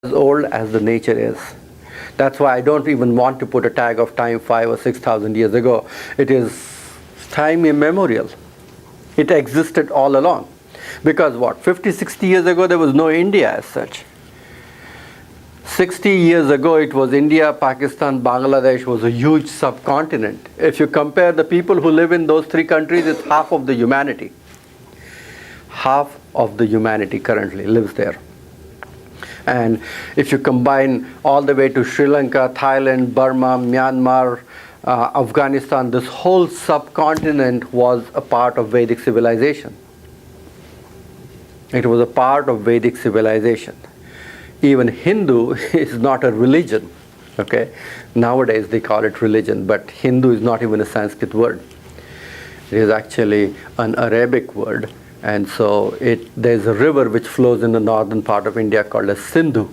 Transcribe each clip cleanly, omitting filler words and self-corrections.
as old as the nature is. That's why I don't even want to put a tag of time 5 or 6,000 years ago. It is time immemorial. It existed all along. Because what? 50, 60 years ago there was no India as such. 60 years ago it was India, Pakistan, Bangladesh was a huge subcontinent. If you compare the people who live in those three countries, it's half of the humanity. Half of the humanity currently lives there. And if you combine all the way to Sri Lanka, Thailand, Burma, Myanmar, Afghanistan, this whole subcontinent was a part of Vedic civilization. It was a part of Vedic civilization. Even Hindu is not a religion. Okay? Nowadays they call it religion, but Hindu is not even a Sanskrit word. It is actually an Arabic word. And so there's a river which flows in the northern part of India called as Sindhu.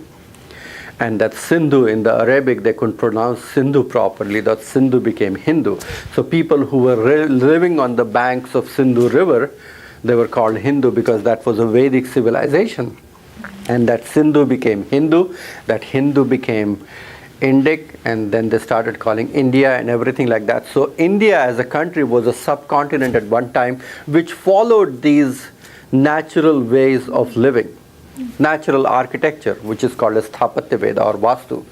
And that Sindhu, in the Arabic, they couldn't pronounce Sindhu properly. That Sindhu became Hindu. So people who were living on the banks of Sindhu river, they were called Hindu because that was a Vedic civilization. And that Sindhu became Hindu, that Hindu became Indic, and then they started calling India and everything like that. So India as a country was a subcontinent at one time which followed these natural ways of living, natural architecture, which is called as Sthapatya Veda or Vastu.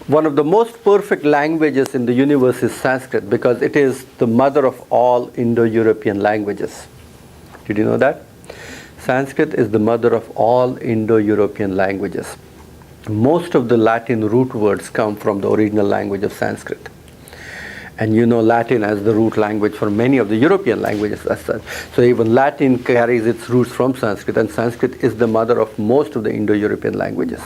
One of the most perfect languages in the universe is Sanskrit because it is the mother of all Indo-European languages. Did you know that? Sanskrit is the mother of all Indo-European languages. Most of the Latin root words come from the original language of Sanskrit. And you know Latin as the root language for many of the European languages as such. So even Latin carries its roots from Sanskrit, and Sanskrit is the mother of most of the Indo-European languages.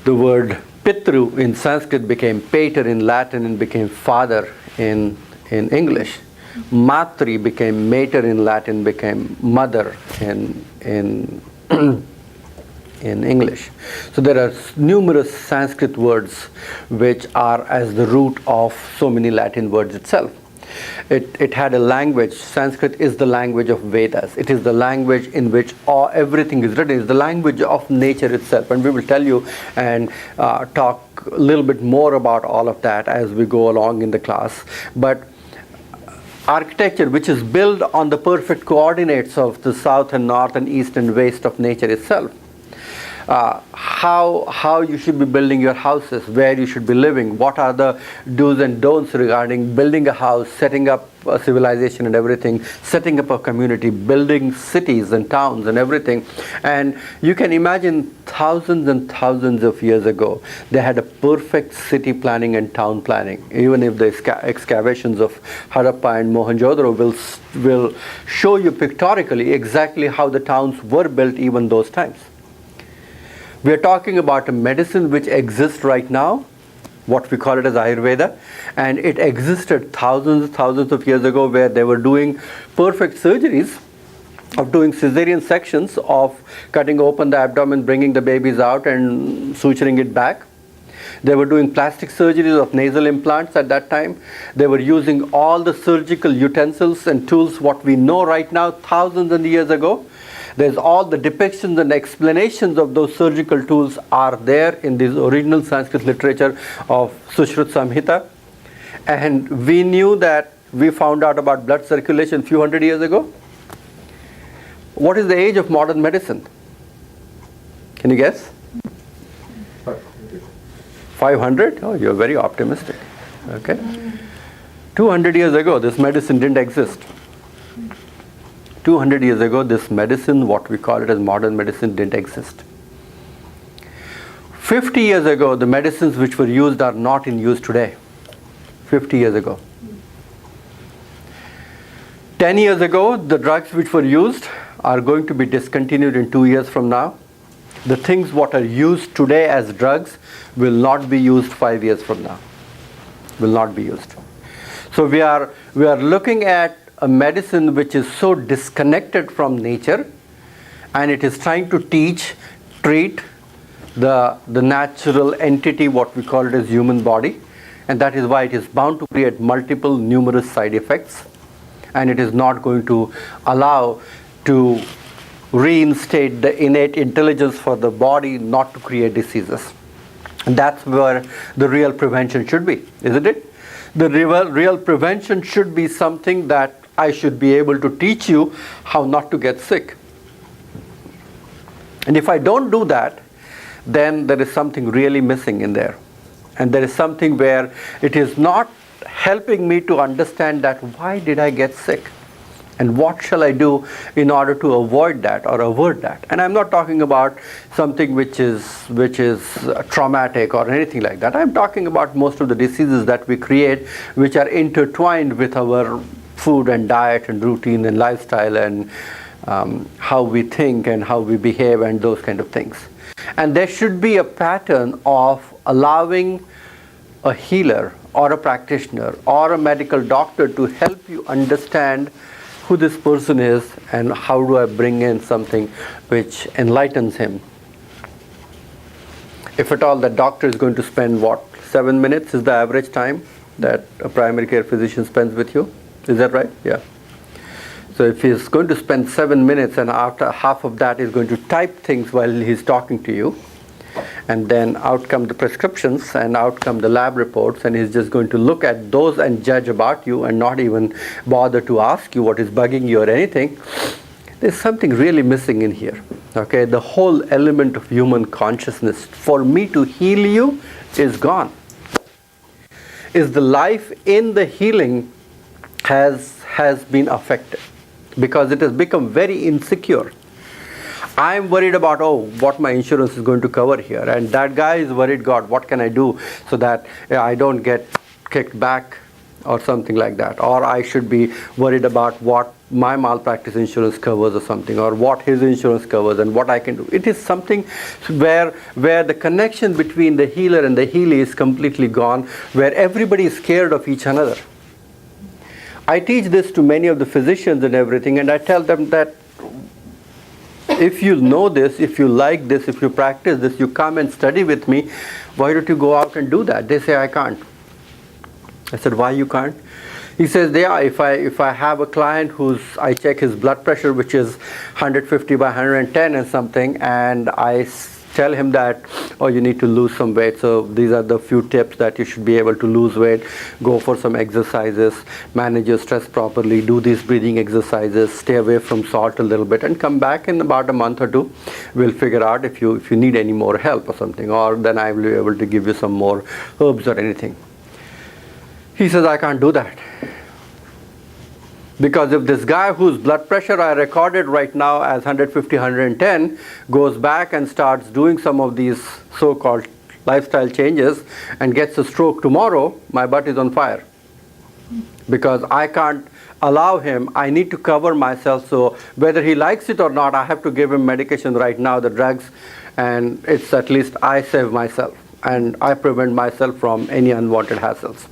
The word Pitru in Sanskrit became pater in Latin and became father in English. Matri became mater in Latin, became mother in English. So there are numerous Sanskrit words which are as the root of so many Latin words itself. It had a language. Sanskrit is the language of Vedas. It is the language in which everything is written. It's the language of nature itself. And we will tell you and talk a little bit more about all of that as we go along in the class. But architecture, which is built on the perfect coordinates of the south and north and east and west of nature itself. How you should be building your houses, where you should be living, what are the do's and don'ts regarding building a house, setting up a civilization and everything, setting up a community, building cities and towns and everything. And you can imagine thousands and thousands of years ago, they had a perfect city planning and town planning. Even if the excavations of Harappa and Mohenjo-daro will show you pictorically exactly how the towns were built even those times. We are talking about a medicine which exists right now, what we call it as Ayurveda, and it existed thousands of years ago where they were doing perfect surgeries of doing cesarean sections of cutting open the abdomen, bringing the babies out and suturing it back. They were doing plastic surgeries of nasal implants at that time. They were using all the surgical utensils and tools what we know right now thousands of years ago. There's all the depictions and explanations of those surgical tools are there in this original Sanskrit literature of Sushrut Samhita. And we knew that we found out about blood circulation a few hundred years ago. What is the age of modern medicine? Can you guess? 500? Oh, you're very optimistic. Okay. 200 years ago, this medicine didn't exist. 200 years ago, this medicine, what we call it as modern medicine, didn't exist. 50 years ago, the medicines which were used are not in use today. 50 years ago. 10 years ago, the drugs which were used are going to be discontinued in 2 years from now. The things what are used today as drugs will not be used 5 years from now. Will not be used. So we are looking at a medicine which is so disconnected from nature, and it is trying to treat the natural entity, what we call it as human body, and that is why it is bound to create multiple numerous side effects, and it is not going to allow to reinstate the innate intelligence for the body not to create diseases. And that's where the real prevention should be, isn't it? The real prevention should be something that I should be able to teach you how not to get sick. And if I don't do that, then there is something really missing in there. And there is something where it is not helping me to understand that why did I get sick? And what shall I do in order to avoid that or avert that? And I'm not talking about something which is traumatic or anything like that. I'm talking about most of the diseases that we create, which are intertwined with our food and diet and routine and lifestyle and how we think and how we behave and those kind of things. And there should be a pattern of allowing a healer or a practitioner or a medical doctor to help you understand who this person is and how do I bring in something which enlightens him. If at all the doctor is going to spend 7 minutes is the average time that a primary care physician spends with you. Is that right? Yeah. So if he's going to spend 7 minutes and after half of that is going to type things while he's talking to you, and then out come the prescriptions and out come the lab reports, and he's just going to look at those and judge about you and not even bother to ask you what is bugging you or anything, there's something really missing in here. Okay, the whole element of human consciousness for me to heal you is gone. Is the life in the healing has been affected because it has become very insecure. I'm worried about, what my insurance is going to cover here. And that guy is worried, God, what can I do so that I don't get kicked back or something like that. Or I should be worried about what my malpractice insurance covers or something, or what his insurance covers and what I can do. It is something where the connection between the healer and the healee is completely gone, where everybody is scared of each another. I teach this to many of the physicians and everything, and I tell them that if you know this, if you like this, if you practice this, you come and study with me, why don't you go out and do that? They say, I can't. I said, why you can't? He says, yeah, if I have a client I check his blood pressure, which is 150 by 110 and something, and I tell him that, you need to lose some weight. So these are the few tips that you should be able to lose weight. Go for some exercises, manage your stress properly, do these breathing exercises, stay away from salt a little bit, and come back in about a month or two. We'll figure out if you need any more help or something, or then I will be able to give you some more herbs or anything. He says, I can't do that. Because if this guy whose blood pressure I recorded right now as 150, 110 goes back and starts doing some of these so-called lifestyle changes and gets a stroke tomorrow, my butt is on fire. Because I can't allow him, I need to cover myself, so whether he likes it or not, I have to give him medication right now, the drugs, and it's at least I save myself and I prevent myself from any unwanted hassles.